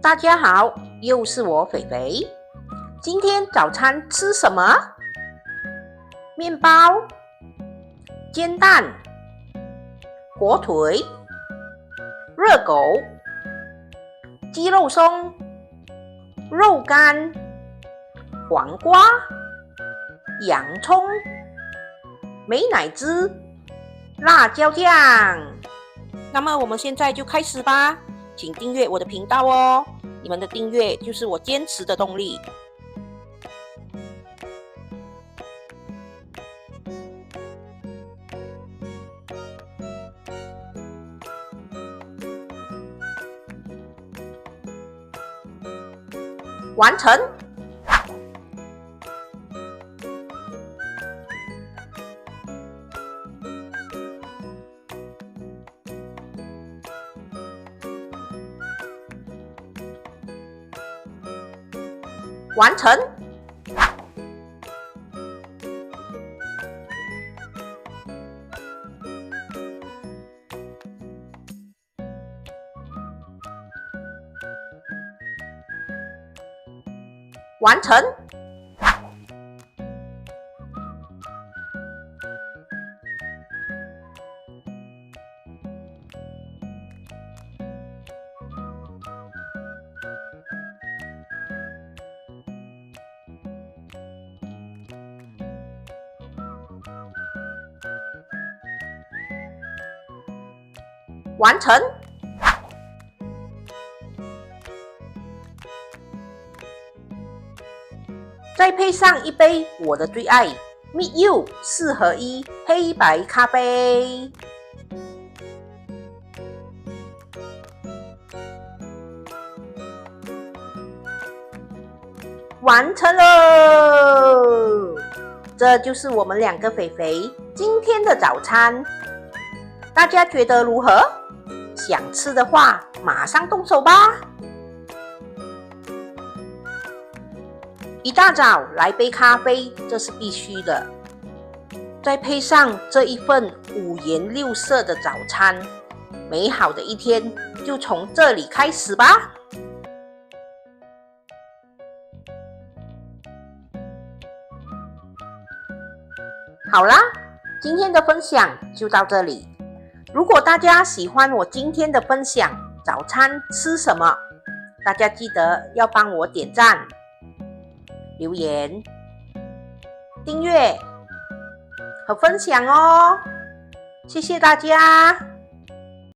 大家好，又是我肥肥。今天早餐吃什么？面包、煎蛋、火腿、热狗、鸡肉松、肉干、黄瓜、洋葱、美乃滋、辣椒酱。那么我们现在就开始吧，请订阅我的频道哦。你们的订阅就是我坚持的动力。完成。完成。完成。完成。再配上一杯我的最爱 Meet You 4合1黑白咖啡。完成了，这就是我们两个肥肥今天的早餐。大家觉得如何？想吃的话，马上动手吧！一大早来杯咖啡，这是必须的。再配上这一份五颜六色的早餐，美好的一天就从这里开始吧！好啦，今天的分享就到这里。如果大家喜欢我今天的分享，早餐吃什么？大家记得要帮我点赞、留言、订阅和分享哦，谢谢大家。